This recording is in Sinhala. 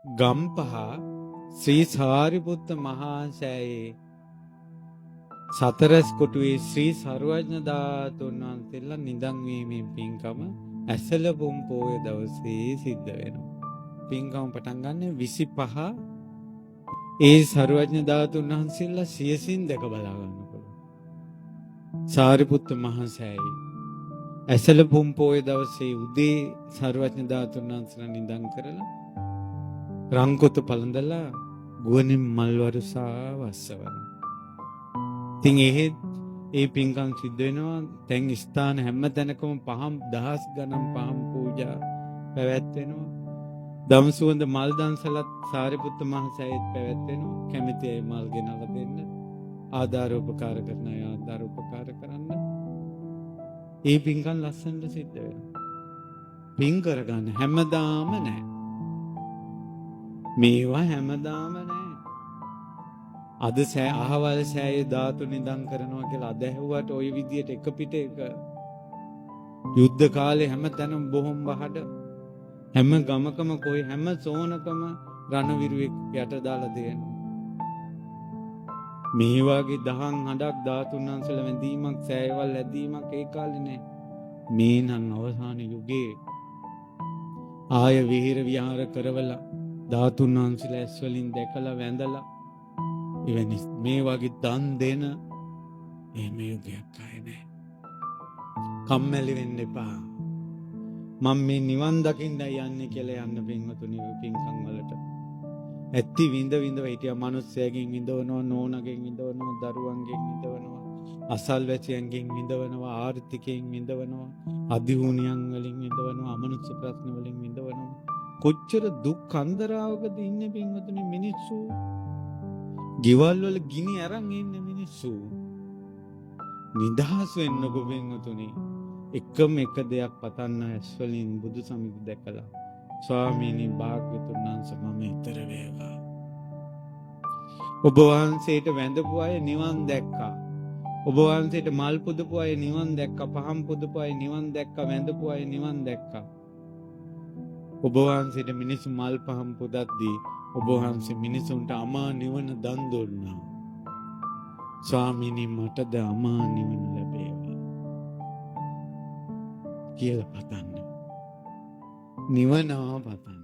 ගම්පහ ශ්‍රී සාරිපුත්ත මහා සෑයේ සතරස් කොටුවේ ශ්‍රී සර්වඥ ධාතුන් වහන්සේලා නිදන් වීමේ පින්කම ඇසලපුම් පොය දවසේ සිද්ධ වෙනවා. පින්කම පටන් ගන්න 25 ඒ සර්වඥ ධාතුන් වහන්සේලා සියසින් දැක බලා ගන්න පුළුවන්. සාරිපුත්ත මහා සෑයේ ඇසලපුම් පොය දවසේ උදේ සර්වඥ ධාතුන් වහන්සේලා නිදන් කරලා රංකොත පළඳලා ගුවනින් මල් වරුසා වස්සවනවා. ඉතින් ඒ පින්කම් සිද්ධ වෙනවා. දැන් ස්ථාන හැම තැනකම පහම් දහස් ගණන් පහම් පූජා පැවැත්වෙනවා. දම්සුවඳ මල් දන්සලත් සාරිපුත්ත මහ සෑයේත් පැවැත්වෙනවා. කැමති අය මල් ගෙනල්ලා දෙන්න. ආධාර උපකාර කරන අය ආධාර උපකාර කරන්න. ඒ පින්කම් ලස්සනට සිද්ධ වෙනවා. පින් කරගන්න හැමදාම නැහැ. මේවා හැමදාම නැහැ. අද අහවල් සෑයේ ධාතු නිදන් කරනවා කියලා අද ඇහුවට ওই විදියට එක පිට එක යුද්ධ කාලේ හැම තැනම බොහොම බහඩ හැම ගමකම කොයි හැම සෝනකම රණවිරුවෙක් යට දාලා දෙනවා. මේ වගේ දහම් හඩක් ධාතුන් වහන්සේලා වැඳීමක් සෑයවල් ඇදීමක් ඒ කාලේ නෑ. මේ නම් අවසාන යුගයේ ආය විහෙර විහාර කරවලා ධාතුන් වහන්සේලා ඇස් වලින් දැකලා වැඳලා එවැනි මේ වගේ දන් දෙන එහෙම යුගයක් ආයේ නැහැ. කම්මැලි වෙන්න එපා. මම මේ නිවන් දකින්නයි යන්නේ කියලා යන්න පින්වතුනි පින්කම් වලට. ඇත්ති විඳ හිටියා මිනිස්සයන්ගෙන් විඳවනවා, නෝනගෙන් විඳවනවා, දරුවන්ගෙන් විඳවනවා, අසල්වැසියන්ගෙන් විඳවනවා, ආර්ථිකයෙන් විඳවනවා, අධිහුණියන් වලින් විඳවනවා, අමනුෂ්‍ය ප්‍රශ්න වලින් විඳවනවා. කොච්චර දුක් අන්දරාවකද ඉන්නේ පින්වතුනි මිනිස්සු. ගෙවල් වල ගිනි අරන් ඉන්නේ මිනිස්සු. නිදහස් වෙන්නකෝ පින්වතුනි. එකම එක දෙයක් පතන්න ඇස් වලින් බුදු සමිඳු දැකලා ස්වාමීනි භාග්‍යතුන් වහන්සේ මම ඊතර වේවා. ඔබ වහන්සේට වැඳපු අය නිවන් දැක්කා. ඔබ වහන්සේට මල් පුදපු අය නිවන් දැක්කා. පහන් පුදපු අය නිවන් දැක්කා. වැඳපු අය නිවන් දැක්කා. ඔබ වහන්සේට මිනිස්සු මල් පහන් පුදද්දී ඔබ වහන්සේ මිනිසුන්ට අමා නිවන දන් දුන්නා. ස්වාමීනි මටද අමා නිවන ලැබේවා කියලා පතන්න. නිවන පතන්න.